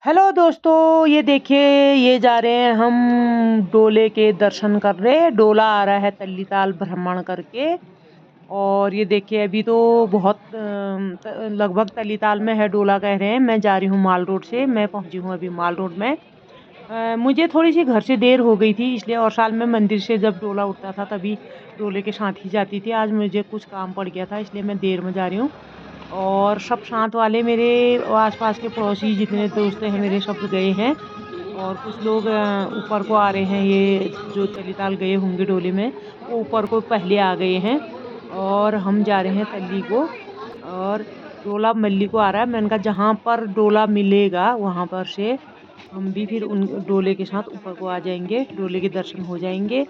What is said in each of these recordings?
Hello दोस्तों, ये देखिए, ये जा रहे हैं हम डोले के दर्शन कर रहे। डोला आ रहा है तल्लीताल भ्रमण करके। और ये देखिए, अभी तो बहुत लगभग तल्लीताल में है डोला, कह रहे हैं। मैं जा रही हूँ माल रोड से, मैं पहुँची हूँ अभी माल रोड में। मुझे थोड़ी सी घर से देर हो गई थी इसलिए, और साल में मंदिर से जब डोला उठता था तभी डोले के साथ ही जाती थी। आज मुझे कुछ काम पड़ गया था इसलिए मैं देर में जा रही हूँ। और सब साथ वाले मेरे आसपास के पड़ोसी जितने दोस्त हैं मेरे, सब गए हैं। और कुछ लोग ऊपर को आ रहे हैं, ये जो तलीताल गए होंगे डोले में, वो ऊपर को पहले आ गए हैं। और हम जा रहे हैं तल्ली को। और डोला मल्ली को आ रहा है। मैंने कहा जहाँ पर डोला मिलेगा वहाँ पर से हम भी फिर उन डोले के साथ ऊपर को आ जाएंगे, डोले के दर्शन हो जाएंगे।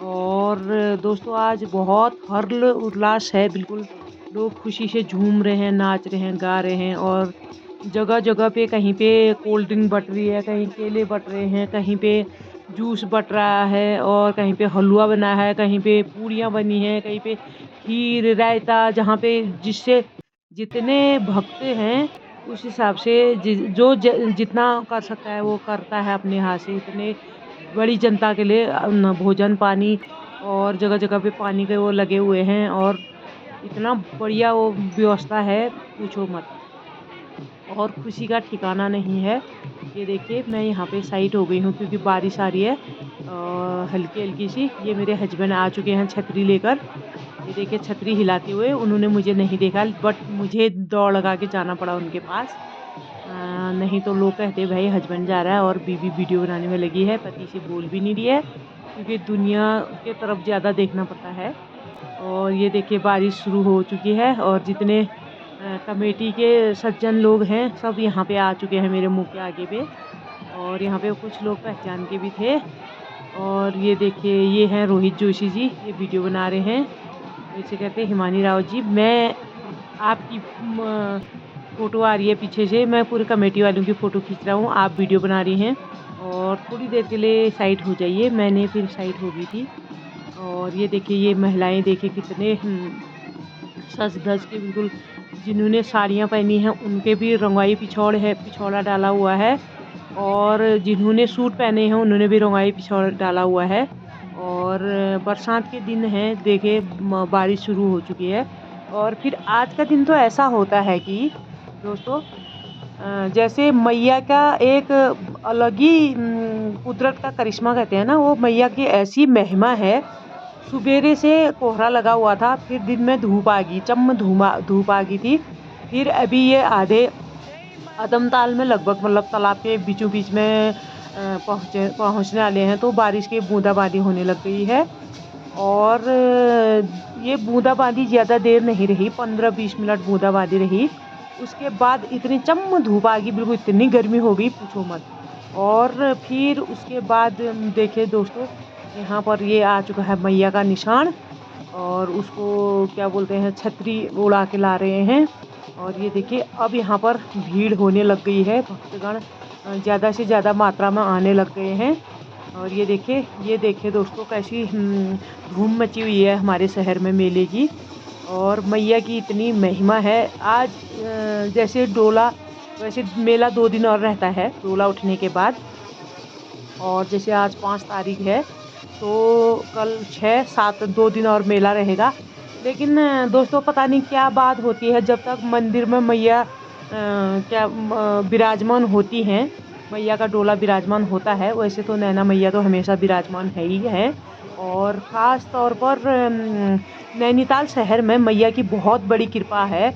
और दोस्तों, आज बहुत हर्ष उल्लास है, बिल्कुल लोग खुशी से झूम रहे हैं, नाच रहे हैं, गा रहे हैं। और जगह जगह पे, कहीं पे कोल्ड ड्रिंक बट रही है, कहीं केले बट रहे हैं, कहीं पे जूस बट रहा है, और कहीं पे हलवा बना है, कहीं पे पूड़ियाँ बनी हैं, कहीं पे खीर रायता, जहाँ पे जिससे जितने भक्त हैं उस हिसाब से जितना कर सकता है वो करता है अपने हाथ से। इतने बड़ी जनता के लिए भोजन पानी, और जगह जगह पे पानी के वो लगे हुए हैं। और इतना बढ़िया वो व्यवस्था है, पूछो मत। और खुशी का ठिकाना नहीं है। ये देखिए, मैं यहाँ पे साइड हो गई हूँ क्योंकि बारिश आ रही है हल्की हल्की सी। ये मेरे हस्बैंड आ चुके हैं छतरी लेकर। ये देखिए, छतरी हिलाते हुए। उन्होंने मुझे नहीं देखा, बट मुझे दौड़ लगा के जाना पड़ा उनके पास। नहीं तो लोग कहते भाई हस्बैंड जा रहा है और बीवी वीडियो बनाने में लगी है, पति से बोल भी नहीं रही है, क्योंकि दुनिया के तरफ ज़्यादा देखना पड़ता है। और ये देखिए, बारिश शुरू हो चुकी है और जितने कमेटी के सज्जन लोग हैं सब यहाँ पे आ चुके हैं मेरे मुंह के आगे पे। और यहाँ पे कुछ लोग पहचान के भी थे। और ये देखिए, ये हैं रोहित जोशी जी, ये वीडियो बना रहे हैं। जैसे कहते हैं हिमानी राव जी, मैं आपकी फ़ोटो आ रही है पीछे से, मैं पूरे कमेटी वालों की फ़ोटो खींच रहा हूँ, आप वीडियो बना रही हैं। और थोड़ी देर के लिए साइड हो जाइए। मैंने फिर साइड हो गई थी। और ये देखिए, ये महिलाएं देखिए कितने सज धज के, बिल्कुल जिन्होंने साड़ियाँ पहनी हैं उनके भी रंगाई पिछौड़ है, पिछौड़ा डाला हुआ है। और जिन्होंने सूट पहने हैं उन्होंने भी रंगाई पिछौड़ा डाला हुआ है। और बरसात के दिन हैं, देखिए बारिश शुरू हो चुकी है। और फिर आज का दिन तो ऐसा होता है कि दोस्तों, जैसे मैया का एक अलग ही कुदरत का करिश्मा कहते हैं ना, वो मैया की ऐसी महिमा है। सुबेरे से कोहरा लगा हुआ था, फिर दिन में धूप आ गई, धूप आ गई थी। फिर अभी ये आधे अदमताल में लगभग, मतलब तालाब के बीचों बीच में पहुँचने वाले हैं, तो बारिश की बूंदाबांदी होने लग गई है। और ये बूंदाबांदी ज़्यादा देर नहीं रही, 15-20 मिनट बूंदाबांदी रही। उसके बाद इतनी धूप आ गई, बिल्कुल इतनी गर्मी हो गई, पूछो मत। और फिर उसके बाद देखिए दोस्तों, यहाँ पर ये आ चुका है मैया का निशान। और उसको क्या बोलते हैं, छतरी उड़ा के ला रहे हैं। और ये देखिए, अब यहाँ पर भीड़ होने लग गई है, भक्तगण ज़्यादा से ज़्यादा मात्रा में आने लग गए हैं। और ये देखिए दोस्तों, कैसी धूम मची हुई है हमारे शहर में मेले की। और मैया की इतनी महिमा है। आज जैसे डोला, वैसे मेला 2 दिन और रहता है डोला उठने के बाद। और जैसे आज 5 तारीख है, तो कल 6-7, 2 दिन और मेला रहेगा। लेकिन दोस्तों, पता नहीं क्या बात होती है, जब तक मंदिर में मैया विराजमान होती हैं, मैया का डोला विराजमान होता है। वैसे तो नैना मैया तो हमेशा विराजमान है ही है। और ख़ास तौर पर नैनीताल शहर में मैया की बहुत बड़ी कृपा है,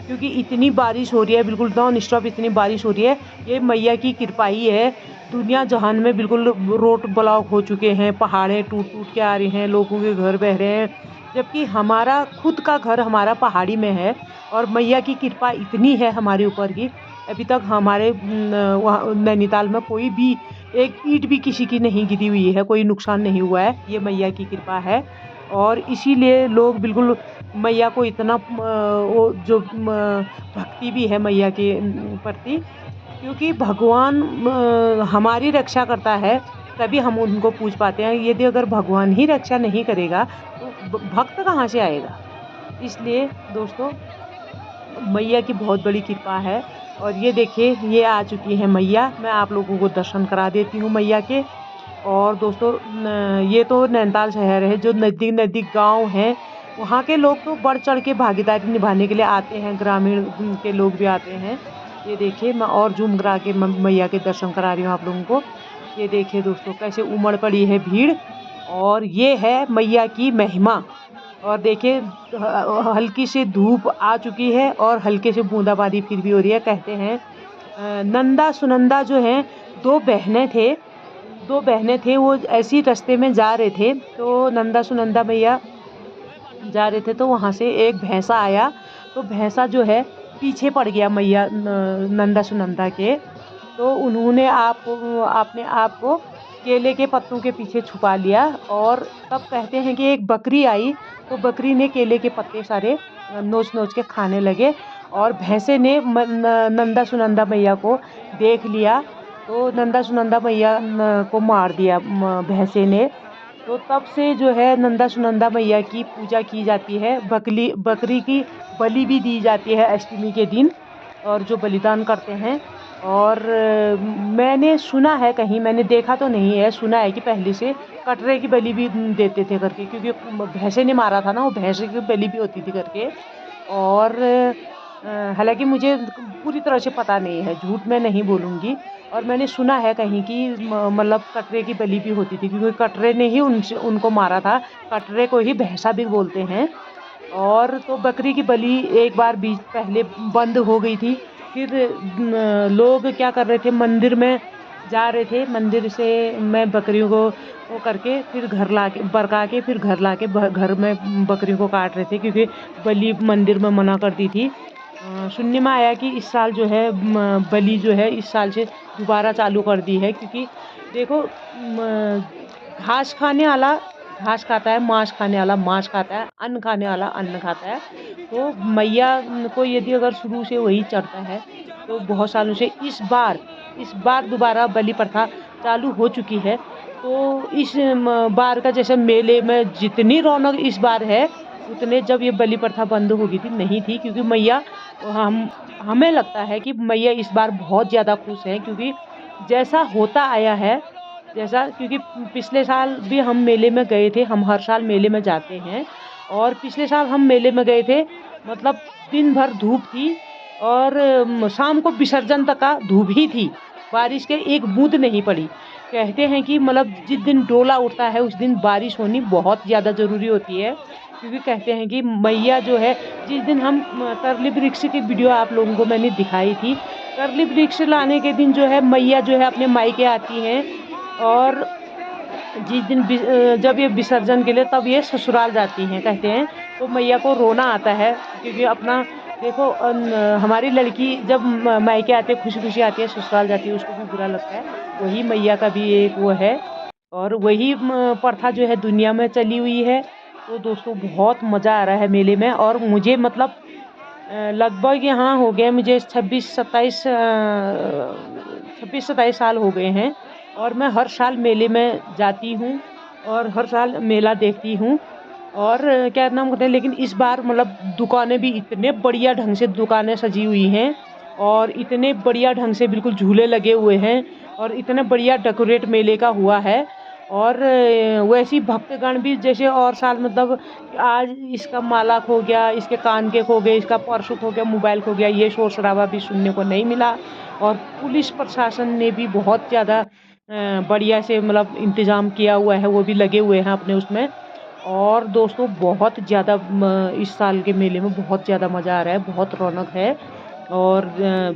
क्योंकि इतनी बारिश हो रही है, बिल्कुल नॉन स्टॉप इतनी बारिश हो रही है। ये मैया की कृपा ही है। दुनिया जहान में बिल्कुल रोड ब्लॉक हो चुके हैं, पहाड़ें टूट टूट के आ रही हैं, लोगों के घर बह रहे हैं, जबकि हमारा खुद का घर हमारा पहाड़ी में है। और मैया की कृपा इतनी है हमारे ऊपर की, अभी तक हमारे वहाँ नैनीताल में कोई भी एक ईंट भी किसी की नहीं गिरी हुई है, कोई नुकसान नहीं हुआ है। ये मैया की कृपा है। और इसीलिए लोग बिल्कुल मैया को इतना वो जो भक्ति भी है मैया के प्रति, क्योंकि भगवान हमारी रक्षा करता है, तभी हम उनको पूज पाते हैं। यदि अगर भगवान ही रक्षा नहीं करेगा तो भक्त कहाँ से आएगा। इसलिए दोस्तों, मैया की बहुत बड़ी कृपा है। और ये देखिए ये आ चुकी है मैया। मैं आप लोगों को दर्शन करा देती हूँ मैया के। और दोस्तों ये तो नैनीताल शहर है, जो नज़दीक नज़दीक गांव हैं वहाँ के लोग तो बढ़ चढ़ के भागीदारी निभाने के लिए आते हैं, ग्रामीण के लोग भी आते हैं। ये देखिए मैं और जूम करा के मैया के दर्शन करा रही हूँ आप लोगों को। ये देखिए दोस्तों कैसे उमड़ पड़ी है भीड़, और ये है मैया की महिमा। और देखिए हल्की सी धूप आ चुकी है और हल्के से बूंदाबांदी फिर भी हो रही है। कहते हैं नंदा सुनंदा जो हैं दो बहनें थे, वो ऐसी रास्ते में जा रहे थे, तो नंदा सुनंदा मैया जा रहे थे, तो वहाँ से एक भैंसा आया, तो भैंसा जो है पीछे पड़ गया मैया नंदा सुनंदा के। तो उन्होंने अपने आप को केले के पत्तों के पीछे छुपा लिया। और तब कहते हैं कि एक बकरी आई, तो बकरी ने केले के पत्ते सारे नोच नोच के खाने लगे, और भैंसे ने नंदा सुनंदा मैया को देख लिया, तो नंदा सुनंदा मैया को मार दिया भैंसे ने। तो तब से जो है नंदा सुनंदा मैया की पूजा की जाती है। बकरी की बलि भी दी जाती है अष्टमी के दिन, और जो बलिदान करते हैं। और मैंने सुना है, कहीं मैंने देखा तो नहीं है, सुना है कि पहले से कटरे की बलि भी देते थे करके, क्योंकि भैंसे ने मारा था ना, वो भैंसे की बलि भी होती थी करके। और हालांकि मुझे पूरी तरह से पता नहीं है, झूठ मैं नहीं बोलूँगी। और मैंने सुना है कहीं कि मतलब कटरे की बलि भी होती थी, क्योंकि कटरे ने ही उनको मारा था। कटरे को ही भैंसा भी बोलते हैं। और तो बकरी की बलि एक बार बीच पहले बंद हो गई थी। फिर लोग क्या कर रहे थे, मंदिर में जा रहे थे, मंदिर से मैं बकरियों को वो करके फिर घर ला के बरका के फिर घर ला के घर में बकरियों को काट रहे थे, क्योंकि बलि मंदिर में मना कर दी थी। सुनने में आया कि इस साल जो है बलि जो है इस साल से दोबारा चालू कर दी है, क्योंकि देखो घास खाने वाला घास खाता है, मांस खाने वाला मांस खाता है, अन्न खाने वाला अन्न खाता है। तो मैया को यदि अगर शुरू से वही चढ़ता है, तो बहुत सालों से इस बार दोबारा बलि प्रथा चालू हो चुकी है। तो इस बार का जैसे मेले में जितनी रौनक इस बार है, उतने जब ये बलि प्रथा बंद हो गई थी नहीं थी, क्योंकि मैया हमें लगता है कि मैया इस बार बहुत ज़्यादा खुश है, क्योंकि जैसा होता आया है, जैसा क्योंकि पिछले साल भी हम मेले में गए थे, हम हर साल मेले में जाते हैं। और पिछले साल हम मेले में गए थे, मतलब दिन भर धूप थी, और शाम को विसर्जन तक का धूप ही थी, बारिश के एक बूंद नहीं पड़ी। कहते हैं कि मतलब जिस दिन डोला उठता है उस दिन बारिश होनी बहुत ज़्यादा ज़रूरी होती है, क्योंकि कहते हैं कि मैया जो है, जिस दिन हम करली वृक्ष की वीडियो आप लोगों को मैंने दिखाई थी, करली वृक्ष लाने के दिन जो है मैया जो है अपने मायके आती हैं। और जिस दिन जब ये विसर्जन के लिए तब ये ससुराल जाती हैं कहते हैं। तो मैया को रोना आता है, क्योंकि अपना देखो हमारी लड़की जब मायके आती है खुशी खुशी आती है, ससुराल जाती है उसको भी बुरा लगता है। वही मैया का भी एक वो है, और वही प्रथा जो है दुनिया में चली हुई है। तो दोस्तों बहुत मज़ा आ रहा है मेले में। और मुझे मतलब लगभग यहाँ हो गए मुझे 26-27 साल हो गए हैं, और मैं हर साल मेले में जाती हूँ और हर साल मेला देखती हूँ। और क्या नाम कहते हैं, लेकिन इस बार मतलब दुकानें भी इतने बढ़िया ढंग से दुकानें सजी हुई हैं, और इतने बढ़िया ढंग से बिल्कुल झूले लगे हुए हैं, और इतने बढ़िया डेकोरेट मेले का हुआ है। और वैसी भक्तगण भी जैसे और साल, मतलब आज इसका माला खो गया, इसके कान के खो गए, इसका पर्स खो गया, मोबाइल खो गया, ये शोर शराबा भी सुनने को नहीं मिला। और पुलिस प्रशासन ने भी बहुत ज़्यादा बढ़िया से मतलब इंतज़ाम किया हुआ है, वो भी लगे हुए हैं अपने उसमें। और दोस्तों बहुत ज़्यादा इस साल के मेले में बहुत ज़्यादा मज़ा आ रहा है, बहुत रौनक है। और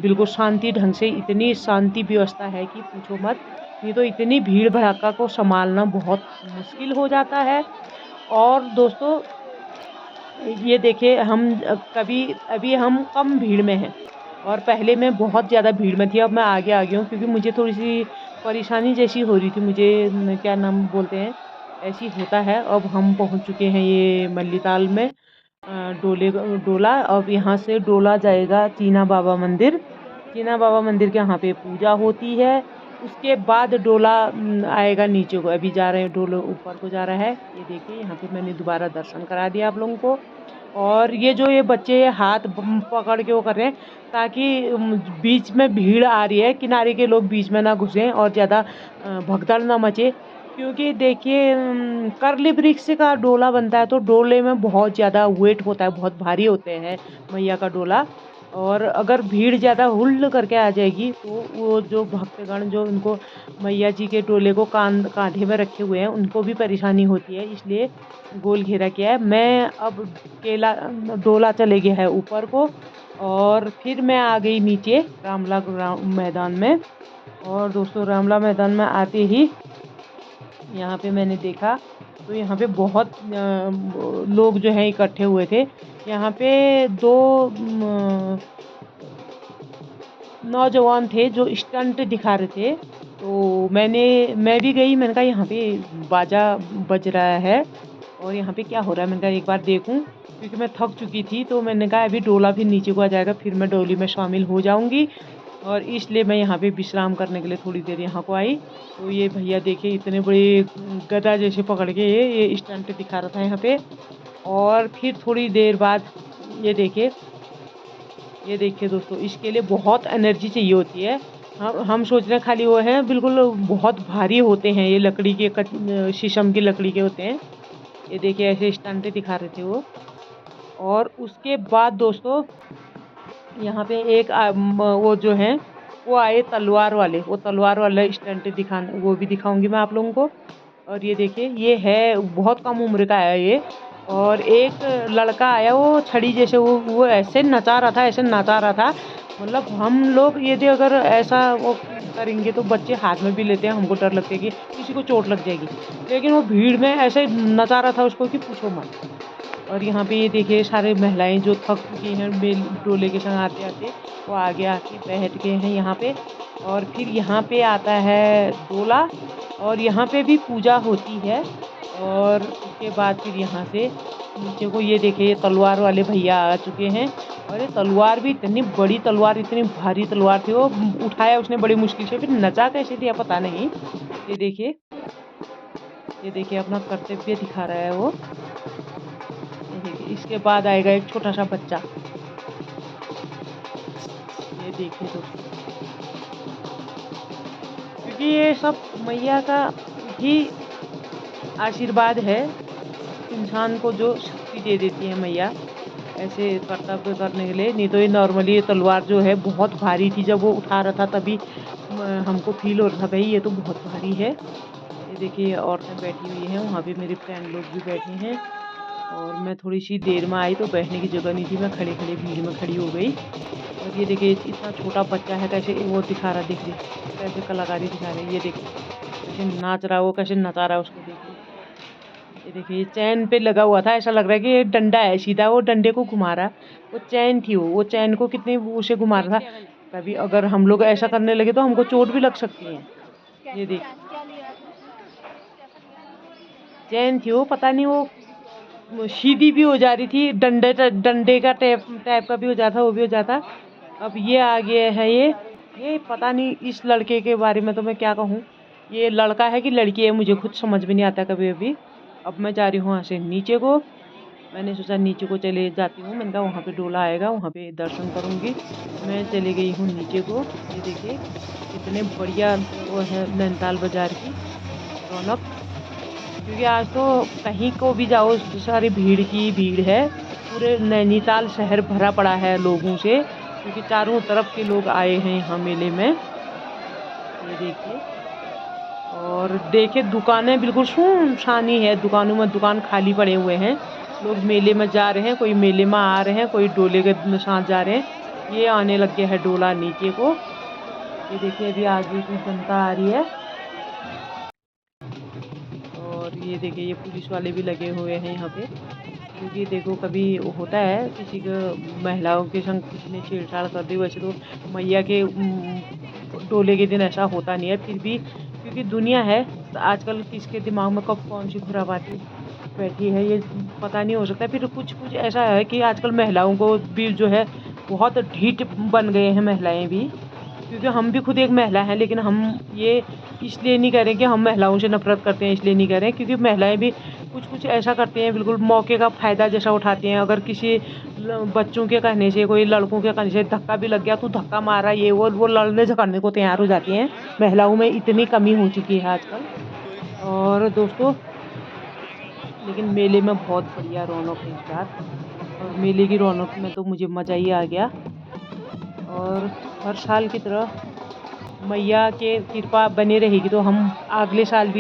बिल्कुल शांति ढंग से, इतनी शांति व्यवस्था है कि पूछो मत। नहीं तो इतनी भीड़ भड़ाका को संभालना बहुत मुश्किल हो जाता है। और दोस्तों ये देखिए हम कभी अभी हम कम भीड़ में हैं, और पहले मैं बहुत ज़्यादा भीड़ में थी, अब मैं आगे आ गई हूँ, क्योंकि मुझे थोड़ी सी परेशानी जैसी हो रही थी, मुझे क्या नाम बोलते हैं, ऐसी होता है। अब हम पहुँच चुके हैं ये मल्लीताल में, डोला। अब यहाँ से डोला जाएगा चीना बाबा मंदिर। चीना बाबा मंदिर के यहाँ पे पूजा होती है, उसके बाद डोला आएगा नीचे को। अभी जा रहे हैं, डोला ऊपर को जा रहा है। ये देखिए यहाँ पे मैंने दोबारा दर्शन करा दिया आप लोगों को। और ये बच्चे हाथ पकड़ के वो कर रहे हैं ताकि बीच में भीड़ आ रही है, किनारे के लोग बीच में ना घुसें और ज़्यादा भगदड़ ना मचे। क्योंकि देखिए करली वृक्ष का डोला बनता है तो डोले में बहुत ज़्यादा वेट होता है, बहुत भारी होते हैं मैया का डोला। और अगर भीड़ ज़्यादा हुल्ल करके आ जाएगी तो वो जो भक्तगण जो उनको मैया जी के डोले को कांधे में रखे हुए हैं उनको भी परेशानी होती है, इसलिए गोल घेरा किया है। मैं अब केला डोला चले गया है ऊपर को और फिर मैं आ गई नीचे रामला मैदान में। और दोस्तों रामला मैदान में आते ही यहाँ पे मैंने देखा तो यहाँ पे बहुत लोग जो हैं इकट्ठे हुए थे। यहाँ पे दो नौजवान थे जो स्टंट दिखा रहे थे, तो मैं भी गई। मैंने कहा यहाँ पे बाजा बज रहा है और यहाँ पे क्या हो रहा है, मैंने कहा एक बार देखूं। क्योंकि मैं थक चुकी थी तो मैंने कहा अभी डोला फिर नीचे को आ जाएगा, फिर मैं डोली में शामिल हो जाऊंगी। और इसलिए मैं यहाँ पे विश्राम करने के लिए थोड़ी देर यहाँ को आई। तो ये भैया देखिए इतने बड़े गदा जैसे पकड़ के ये स्टंट दिखा रहा था यहाँ पे। और फिर थोड़ी देर बाद ये देखिए दोस्तों, इसके लिए बहुत एनर्जी चाहिए होती है। हम सोच रहे हैं खाली वो है, बिल्कुल बहुत भारी होते हैं ये, लकड़ी के शीशम की लकड़ी के होते हैं। ये देखिए ऐसे स्टंट दिखा रहे थे वो। और उसके बाद दोस्तों यहाँ पे एक वो जो हैं वो आए तलवार वाले, वो तलवार वाला स्टंट दिखाने, वो भी दिखाऊंगी मैं आप लोगों को। और ये देखिए ये है बहुत कम उम्र का है ये। और एक लड़का आया वो छड़ी जैसे वो ऐसे नचा रहा था, ऐसे नचा रहा था। मतलब हम लोग यदि अगर ऐसा वो करेंगे तो बच्चे हाथ में भी लेते हैं, हमको डर लगता है कि किसी को चोट लग जाएगी। लेकिन वो भीड़ में ऐसे नचा रहा था उसको कि पूछो मत। और यहाँ पे ये देखिए सारे महिलाएं जो थक चुकी हैं बेल डोले के संग आते आते, वो आगे आके बैठ गए हैं यहाँ पे। और फिर यहाँ पे आता है डोला और यहाँ पे भी पूजा होती है। और उसके बाद फिर यहाँ से नीचे को ये देखिए ये तलवार वाले भैया आ चुके हैं। और ये तलवार भी इतनी बड़ी तलवार, इतनी भारी तलवार थी, वो उठाया उसने बड़ी मुश्किल से, फिर नचा कैसे दिया पता नहीं। ये देखिए अपना कर्तव्य दिखा रहा है वो। ये देखिए इसके बाद आएगा एक छोटा सा बच्चा। ये देखिए दोस्तों, क्योंकि ये सब मैया का ही आशीर्वाद है, इंसान को जो शक्ति दे देती है मैया ऐसे कर्तव्य करने के लिए। नहीं तो ये नॉर्मली ये तलवार जो है बहुत भारी थी, जब वो उठा रहा था तभी हमको फील हो रहा था भाई ये तो बहुत भारी है। ये देखिए औरतें बैठी हुई हैं, वहाँ पे मेरे फ्रेंड लोग भी बैठे हैं। और मैं थोड़ी सी देर में आई तो बैठने की जगह नहीं थी, मैं खड़े खड़े भीड़ में खड़ी हो गई। और ये देखिए इतना छोटा बच्चा है कैसे वो दिखा रहा, देखिए कैसे कलाकारी दिखा रहे हैं। ये देखिए कैसे नाच रहा है वो, कैसे नचा रहा है उसको देखिए। ये देखिए चैन पे लगा हुआ था, ऐसा लग रहा है कि ये डंडा है सीधा, वो डंडे को घुमा रहा। वो चैन थी, वो चैन को कितने उसे घुमा रहा था। कभी अगर हम लोग ऐसा करने लगे तो हमको चोट भी लग सकती है। ये देखिए चैन थी वो, पता नहीं वो सीधी भी हो जा रही थी, डंडे का टाइप का भी हो जाता, वो भी हो जाता। अब ये आ गया है ये पता नहीं इस लड़के के बारे में तो मैं क्या कहूँ, ये लड़का है कि लड़की है मुझे खुद समझ में नहीं आता कभी अभी। अब मैं जा रही हूँ वहाँ से नीचे को, मैंने सोचा नीचे को चले जाती हूँ, मैंने कहा वहाँ पे डोला आएगा वहाँ पे दर्शन करूँगी। मैं चले गई हूँ नीचे को। ये देखिए कितने बढ़िया वो है नैनीताल बाज़ार की रौनक। क्योंकि आज तो कहीं को भी जाओ सारी भीड़ की भीड़ है, पूरे नैनीताल शहर भरा पड़ा है लोगों से, क्योंकि चारों तरफ के लोग आए हैं यहाँ मेले में। ये देखिए और देखिए दुकानें बिल्कुल सुनसानी है, दुकानों में दुकान खाली पड़े हुए हैं। लोग मेले में जा रहे हैं, कोई मेले में आ रहे हैं, कोई डोले के साथ जा रहे हैं। ये आने लग गया है डोला नीचे को। ये देखिए अभी आगे की जनता आ रही है। और ये देखिए ये पुलिस वाले भी लगे हुए हैं यहाँ पे, क्योंकि देखो कभी होता है किसी को महिलाओं के संग किसी ने छेड़छाड़ कर दी। वैसे तो मैया के डोले के दिन ऐसा होता नहीं है, फिर भी क्योंकि दुनिया है आजकल किसके दिमाग में कब कौन सी खुराबाती बैठी है ये पता नहीं हो सकता। फिर कुछ कुछ ऐसा है कि आजकल महिलाओं को भी जो है बहुत ढीठ बन गए हैं महिलाएं भी। क्योंकि हम भी खुद एक महिला हैं, लेकिन हम ये इसलिए नहीं कह रहे कि हम महिलाओं से नफ़रत करते हैं, इसलिए नहीं कह रहे हैं, क्योंकि महिलाएं भी कुछ कुछ ऐसा करती हैं, बिल्कुल मौके का फ़ायदा जैसा उठाती हैं। अगर किसी बच्चों के कहने से, कोई लड़कों के कहने से धक्का भी लग गया तो धक्का मारा, ये वो लड़ने झगड़ने को तैयार हो जाती हैं। महिलाओं में इतनी कमी हो चुकी है आजकल। और दोस्तों, लेकिन मेले में बहुत बढ़िया रौनक है इस बार, और मेले की रौनक में तो मुझे मज़ा ही आ गया। और हर साल की तरह मैया के कृपा बनी रहेगी तो हम अगले साल भी